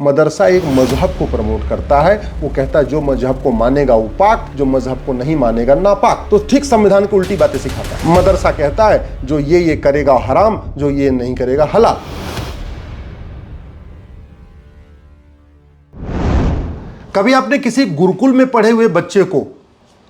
मदरसा एक मजहब को प्रमोट करता है। वो कहता है जो मजहब को मानेगा वो पाक, जो मजहब को नहीं मानेगा नापाक। तो ठीक संविधान की उल्टी बातें सिखाता है। मदरसा कहता है जो ये करेगा हराम, जो ये नहीं करेगा हलाल। कभी आपने किसी गुरुकुल में पढ़े हुए बच्चे को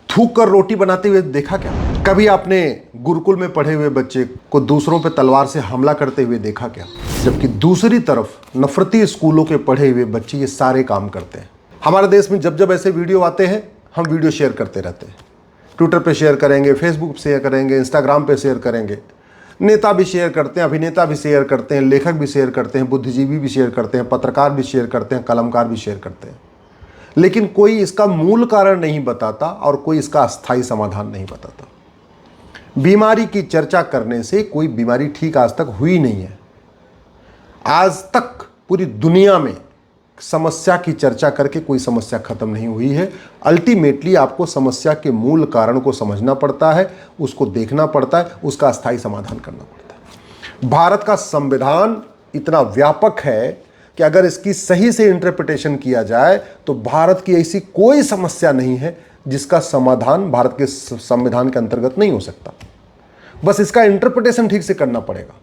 थूक कर रोटी बनाते हुए देखा क्या? कभी आपने गुरुकुल में पढ़े हुए बच्चे को दूसरों पर तलवार से हमला करते हुए देखा क्या? जबकि दूसरी तरफ नफरती स्कूलों के पढ़े हुए बच्चे ये सारे काम करते हैं। हमारे देश में जब जब ऐसे वीडियो आते हैं हम वीडियो शेयर करते रहते हैं। ट्विटर पे शेयर करेंगे, फेसबुक पे शेयर करेंगे, इंस्टाग्राम पे शेयर करेंगे। नेता भी शेयर करते हैं, अभिनेता भी शेयर करते हैं, लेखक भी शेयर करते हैं, बुद्धिजीवी भी शेयर करते हैं, पत्रकार भी शेयर करते हैं, कलमकार भी शेयर करते हैं। लेकिन कोई इसका मूल कारण नहीं बताता और कोई इसका अस्थायी समाधान नहीं बताता। बीमारी की चर्चा करने से कोई बीमारी ठीक आज तक हुई नहीं है। आज तक पूरी दुनिया में समस्या की चर्चा करके कोई समस्या खत्म नहीं हुई है। अल्टीमेटली आपको समस्या के मूल कारण को समझना पड़ता है, उसको देखना पड़ता है, उसका अस्थायी समाधान करना पड़ता है। भारत का संविधान इतना व्यापक है कि अगर इसकी सही से इंटरप्रिटेशन किया जाए तो भारत की ऐसी कोई समस्या नहीं है जिसका समाधान भारत के संविधान के अंतर्गत नहीं हो सकता। बस इसका इंटरप्रिटेशन ठीक से करना पड़ेगा।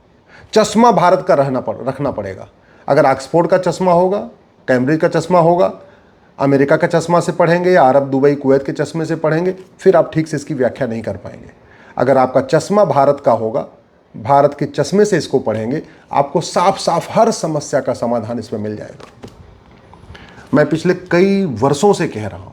चश्मा भारत का रखना पड़ेगा। अगर ऑक्सफोर्ड का चश्मा होगा, कैम्ब्रिज का चश्मा होगा, अमेरिका का चश्मा से पढ़ेंगे या अरब, दुबई, कुवैत के चश्मे से पढ़ेंगे, फिर आप ठीक से इसकी व्याख्या नहीं कर पाएंगे। अगर आपका चश्मा भारत का होगा, भारत के चश्मे से इसको पढ़ेंगे, आपको साफ साफ हर समस्या का समाधान इसमें मिल जाएगा। मैं पिछले कई वर्षों से कह रहा हूं,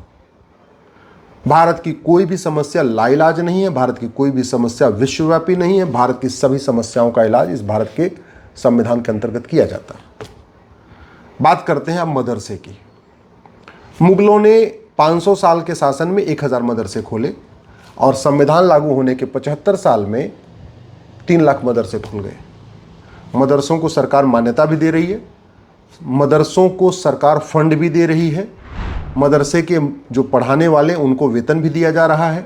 भारत की कोई भी समस्या लाइलाज नहीं है, भारत की कोई भी समस्या विश्वव्यापी नहीं है। भारत की सभी समस्याओं का इलाज इस भारत के संविधान के अंतर्गत किया जाता है। बात करते हैं अब मदरसे की। मुगलों ने 500 साल के शासन में 1000 मदरसे खोले और संविधान लागू होने के 75 साल में 3 लाख मदरसे खुल गए। मदरसों को सरकार मान्यता भी दे रही है, मदरसों को सरकार फंड भी दे रही है, मदरसे के जो पढ़ाने वाले उनको वेतन भी दिया जा रहा है,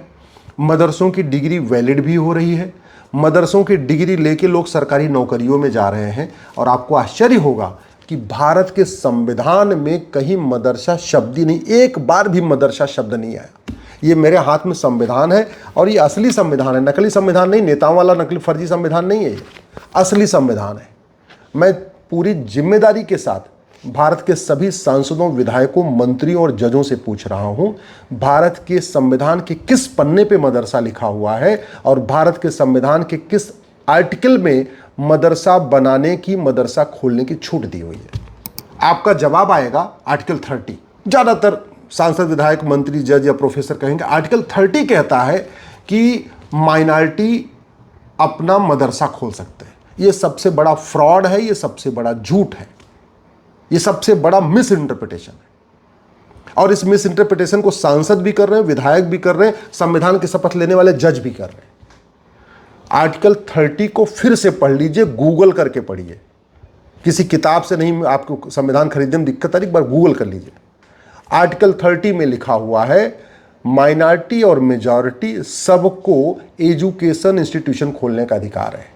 मदरसों की डिग्री वैलिड भी हो रही है, मदरसों की डिग्री लेके लोग सरकारी नौकरियों में जा रहे हैं। और आपको आश्चर्य होगा कि भारत के संविधान में कहीं मदरसा शब्द ही नहीं, एक बार भी मदरसा शब्द नहीं आया। ये मेरे हाथ में संविधान है और ये असली संविधान है, नकली संविधान नहीं, नेताओं वाला नकली फर्जी संविधान नहीं है, ये असली संविधान है। मैं पूरी जिम्मेदारी के साथ भारत के सभी सांसदों, विधायकों, मंत्रियों और जजों से पूछ रहा हूं, भारत के संविधान के किस पन्ने पे मदरसा लिखा हुआ है और भारत के संविधान के किस आर्टिकल में मदरसा बनाने की, मदरसा खोलने की छूट दी हुई है? आपका जवाब आएगा आर्टिकल 30। ज्यादातर सांसद, विधायक, मंत्री, जज या प्रोफेसर कहेंगे आर्टिकल 30 कहता है कि माइनॉरिटी अपना मदरसा खोल सकते हैं। यह सबसे बड़ा फ्रॉड है, यह सबसे बड़ा झूठ है, यह सबसे बड़ा मिस इंटरप्रिटेशन है। और इस मिस इंटरप्रिटेशन को सांसद भी कर रहे हैं, विधायक भी कर रहे हैं, संविधान की शपथ लेने वाले जज भी कर रहे हैं। आर्टिकल 30 को फिर से पढ़ लीजिए, गूगल करके पढ़िए, किसी किताब से नहीं। आपको संविधान खरीदने में दिक्कत आ रही, एक बार गूगल कर लीजिए। आर्टिकल 30 में लिखा हुआ है माइनॉरिटी और मेजॉरिटी सबको एजुकेशन इंस्टीट्यूशन खोलने का अधिकार है।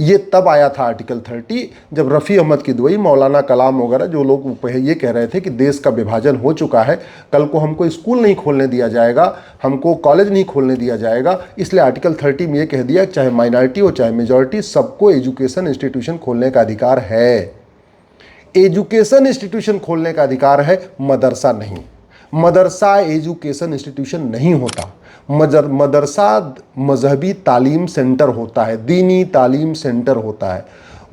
ये तब आया था आर्टिकल 30 जब रफ़ी अहमद किदवई, मौलाना कलाम वगैरह जो लोग ये कह रहे थे कि देश का विभाजन हो चुका है, कल को हमको स्कूल नहीं खोलने दिया जाएगा, हमको कॉलेज नहीं खोलने दिया जाएगा, इसलिए आर्टिकल 30 में ये कह दिया चाहे माइनॉरिटी हो चाहे मेजॉरिटी, सबको एजुकेशन इंस्टीट्यूशन खोलने का अधिकार है। एजुकेशन इंस्टीट्यूशन खोलने का अधिकार है, मदरसा नहीं। मदरसा एजुकेशन इंस्टीट्यूशन नहीं होता। मदरसा मजहबी तालीम सेंटर होता है, दीनी तालीम सेंटर होता है।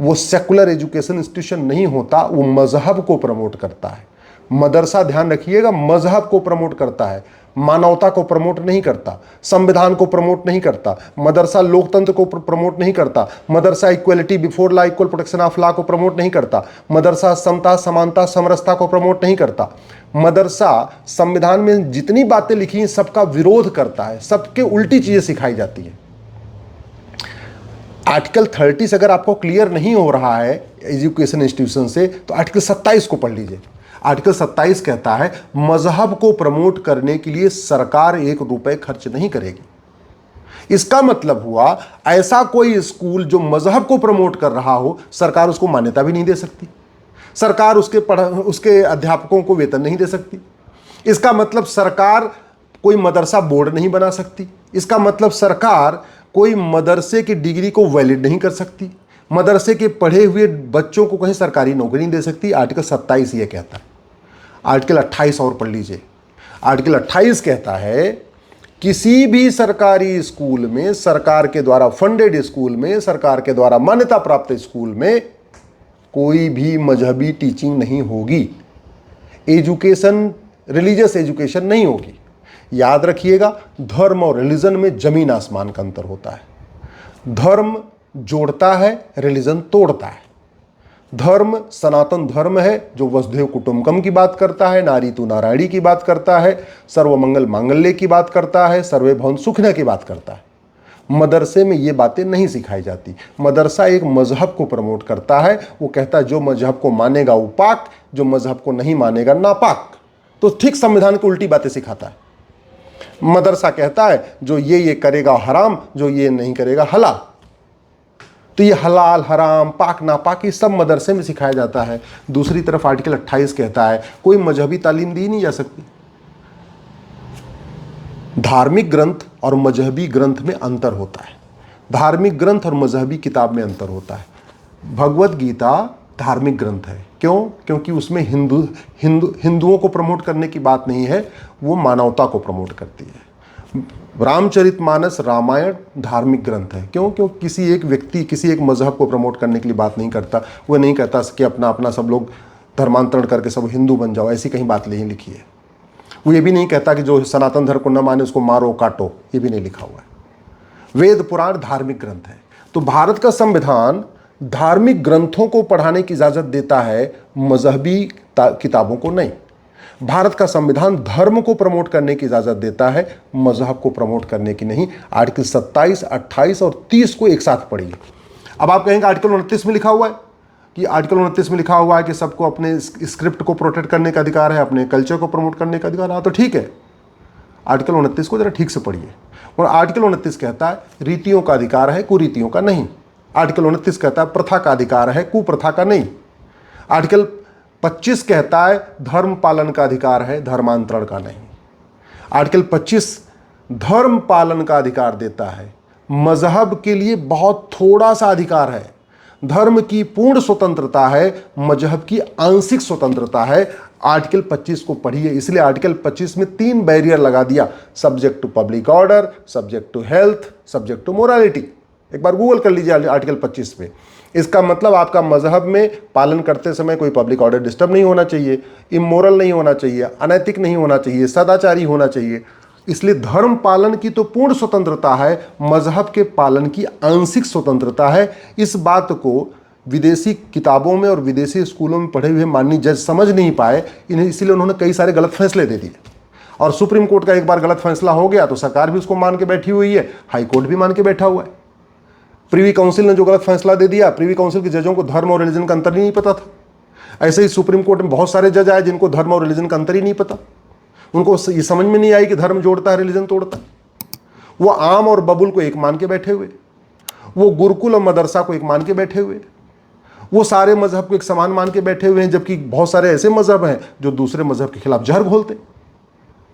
वो सेकुलर एजुकेशन इंस्टीट्यूशन नहीं होता, वो मजहब को प्रमोट करता है। मदरसा, ध्यान रखिएगा, मजहब को प्रमोट करता है, मानवता को प्रमोट नहीं करता, संविधान को प्रमोट नहीं करता। मदरसा लोकतंत्र को प्रमोट नहीं करता। मदरसा equality before law, equal protection of law को प्रमोट नहीं करता। मदरसा समता, समानता, समरसता को प्रमोट नहीं करता। मदरसा संविधान में जितनी बातें लिखी हैं सबका विरोध करता है, सबके उल्टी चीजें सिखाई जाती है। आर्टिकल 30 से अगर आपको क्लियर नहीं हो रहा है एजुकेशन इंस्टीट्यूशन से, तो आर्टिकल 27 को पढ़ लीजिए। आर्टिकल 27 कहता है मजहब को प्रमोट करने के लिए सरकार 1 रुपए खर्च नहीं करेगी। इसका मतलब हुआ ऐसा कोई स्कूल जो मजहब को प्रमोट कर रहा हो, सरकार उसको मान्यता भी नहीं दे सकती। सरकार उसके अध्यापकों को वेतन नहीं दे सकती। इसका मतलब सरकार कोई मदरसा बोर्ड नहीं बना सकती। इसका मतलब सरकार कोई मदरसे की डिग्री को वैलिड नहीं कर सकती। मदरसे के पढ़े हुए बच्चों को कहीं सरकारी नौकरी नहीं दे सकती। आर्टिकल 27 ये कहता है। आर्टिकल 28 और पढ़ लीजिए। आर्टिकल 28 कहता है किसी भी सरकारी स्कूल में, सरकार के द्वारा फंडेड स्कूल में, सरकार के द्वारा मान्यता प्राप्त स्कूल में कोई भी मजहबी टीचिंग नहीं होगी। एजुकेशन, रिलीजियस एजुकेशन नहीं होगी। याद रखिएगा, धर्म और रिलीजन में जमीन आसमान का अंतर होता है। धर्म जोड़ता है, रिलीजन तोड़ता है। धर्म सनातन धर्म है जो वसुधैव कुटुंबकम की बात करता है, नारी तू नारायणी की बात करता है, सर्वमंगल मांगल्य की बात करता है, सर्वे भवन सुखना की बात करता है। मदरसे में ये बातें नहीं सिखाई जाती। मदरसा एक मजहब को प्रमोट करता है। वो कहता है जो मजहब को मानेगा वो पाक, जो मजहब को नहीं मानेगा नापाक। तो ठीक संविधान की उल्टी बातें सिखाता है। मदरसा कहता है जो ये करेगा हराम, जो ये नहीं करेगा हलाल। तो ये हलाल हराम पाक नापाक ये सब मदरसे में सिखाया जाता है। दूसरी तरफ आर्टिकल 28 कहता है कोई मजहबी तालीम दी नहीं जा सकती। धार्मिक ग्रंथ और मजहबी ग्रंथ में अंतर होता है। धार्मिक ग्रंथ और मजहबी किताब में अंतर होता है। भगवत गीता धार्मिक ग्रंथ है। क्यों? क्योंकि उसमें हिंदुओं को प्रमोट करने की बात नहीं है, वो मानवता को प्रमोट करती है। रामचरितमानस रामायण धार्मिक ग्रंथ है। क्यों? क्योंकि किसी एक व्यक्ति, किसी एक मजहब को प्रमोट करने के लिए बात नहीं करता। वो नहीं कहता कि अपना अपना सब लोग धर्मांतरण करके सब हिंदू बन जाओ, ऐसी कहीं बात नहीं लिखी है। वो ये भी नहीं कहता कि जो सनातन धर्म को न माने उसको मारो काटो, ये भी नहीं लिखा हुआ है। वेद पुराण धार्मिक ग्रंथ है। तो भारत का संविधान धार्मिक ग्रंथों को पढ़ाने की इजाजत देता है, मजहबी किताबों को नहीं। भारत का संविधान धर्म को प्रमोट करने की इजाजत देता है, मजहब को प्रमोट करने की नहीं। आर्टिकल 27, 28 और 30 को एक साथ पढ़िए। अब आप कहेंगे आर्टिकल 29 में लिखा हुआ है कि आर्टिकल 29 में लिखा हुआ है कि सबको अपने स्क्रिप्ट को प्रोटेक्ट करने का अधिकार है, अपने कल्चर को प्रमोट करने का अधिकार है। तो ठीक है, आर्टिकल 29 को जरा ठीक से पढ़िए। और आर्टिकल 29 कहता है रीतियों का अधिकार है, कुरीतियों का नहीं। आर्टिकल 29 कहता है प्रथा का अधिकार है, कुप्रथा का नहीं। आर्टिकल 25 कहता है धर्म पालन का अधिकार है, धर्मांतरण का नहीं। आर्टिकल 25 धर्म पालन का अधिकार देता है, मजहब के लिए बहुत थोड़ा सा अधिकार है। धर्म की पूर्ण स्वतंत्रता है, मजहब की आंशिक स्वतंत्रता है। आर्टिकल 25 को पढ़िए। इसलिए आर्टिकल 25 में 3 बैरियर लगा दिया, subject to public order, subject to health, subject to morality. एक बार गूगल कर लीजिए आर्टिकल 25 पे। इसका मतलब आपका मजहब में पालन करते समय कोई पब्लिक ऑर्डर डिस्टर्ब नहीं होना चाहिए, इमोरल नहीं होना चाहिए, अनैतिक नहीं होना चाहिए, सदाचारी होना चाहिए। इसलिए धर्म पालन की तो पूर्ण स्वतंत्रता है, मजहब के पालन की आंशिक स्वतंत्रता है। इस बात को विदेशी किताबों में और विदेशी स्कूलों में पढ़े हुए माननीय जज समझ नहीं पाए, इन्हें इसलिए उन्होंने कई सारे गलत फैसले दे दिए। और सुप्रीम कोर्ट का एक बार गलत फैसला हो गया तो सरकार भी उसको मान के बैठी हुई है, हाई कोर्ट भी मान के बैठा हुआ है। प्रीवी काउंसिल ने जो गलत फैसला दे दिया, प्रीवी काउंसिल के जजों को धर्म और रिलीजन का अंतर ही नहीं पता था। ऐसे ही सुप्रीम कोर्ट में बहुत सारे जज आए जिनको धर्म और रिलीजन का अंतर ही नहीं पता। उनको ये समझ में नहीं आई कि धर्म जोड़ता है, रिलीजन तोड़ता है। वो आम और बबुल को एक मान के बैठे हुए, वो गुरुकुल और मदरसा को एक मान के बैठे हुए, वो सारे मजहब को एक समान मान के बैठे हुए हैं। जबकि बहुत सारे ऐसे मजहब हैं जो दूसरे मजहब के खिलाफ जहर घोलते।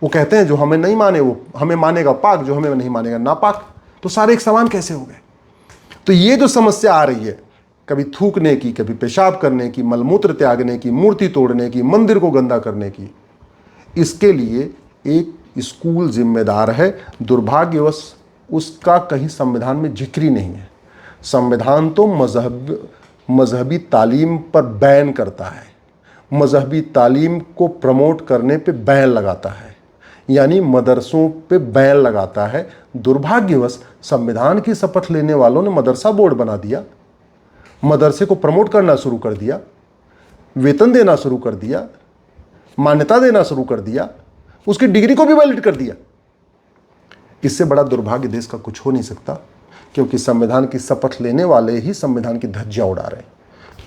वो कहते हैं जो हमें नहीं माने वो हमें मानेगा पाक, जो हमें नहीं मानेगा नापाक। तो सारे एक समान कैसे हो गए? तो ये जो समस्या आ रही है, कभी थूकने की, कभी पेशाब करने की, मलमूत्र त्यागने की, मूर्ति तोड़ने की, मंदिर को गंदा करने की, इसके लिए एक स्कूल जिम्मेदार है। दुर्भाग्यवश उसका कहीं संविधान में जिक्र ही नहीं है। संविधान तो मजहबी तालीम पर बैन करता है, मजहबी तालीम को प्रमोट करने पे बैन लगाता है, यानी मदरसों पे बैन लगाता है। दुर्भाग्यवश संविधान की शपथ लेने वालों ने मदरसा बोर्ड बना दिया, मदरसे को प्रमोट करना शुरू कर दिया, वेतन देना शुरू कर दिया, मान्यता देना शुरू कर दिया, उसकी डिग्री को भी वैलिड कर दिया। इससे बड़ा दुर्भाग्य देश का कुछ हो नहीं सकता, क्योंकि संविधान की शपथ लेने वाले ही संविधान की धज्जियां उड़ा रहे हैं।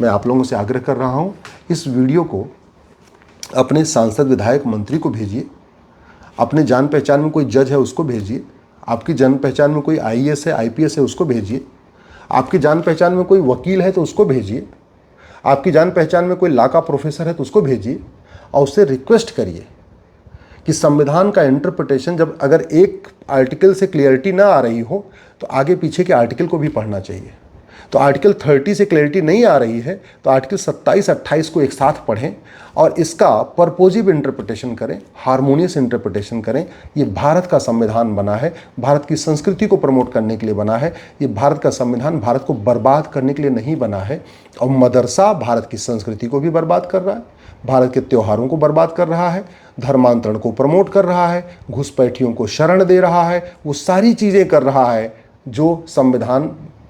मैं आप लोगों से आग्रह कर रहा हूं, इस वीडियो को अपने सांसद विधायक मंत्री को भेजिए, अपने जान पहचान में कोई जज है उसको भेजिए, आपकी जान पहचान में कोई IAS है IPS है उसको भेजिए, आपकी जान पहचान में कोई वकील है तो उसको भेजिए, आपकी जान पहचान में कोई लॉ का प्रोफेसर है तो उसको भेजिए और उससे रिक्वेस्ट करिए कि संविधान का इंटरप्रिटेशन, जब अगर एक आर्टिकल से क्लियरिटी ना आ रही हो तो आगे पीछे के आर्टिकल को भी पढ़ना चाहिए। तो आर्टिकल 30 से क्लैरिटी नहीं आ रही है तो आर्टिकल 27-28 को एक साथ पढ़ें और इसका पर्पोजिव इंटरप्रिटेशन करें, हार्मोनियस इंटरप्रिटेशन करें। ये भारत का संविधान बना है, भारत की संस्कृति को प्रमोट करने के लिए बना है। ये भारत का संविधान भारत को बर्बाद करने के लिए नहीं बना है। और मदरसा भारत की संस्कृति को भी बर्बाद कर रहा है, भारत के त्योहारों को बर्बाद कर रहा है, धर्मांतरण को प्रमोट कर रहा है, घुसपैठियों को शरण दे रहा है, वो सारी चीज़ें कर रहा है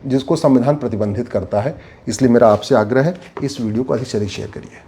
जिसको संविधान प्रतिबंधित करता है। इसलिए मेरा आपसे आग्रह है, इस वीडियो को अधिक से अधिक शेयर करिए।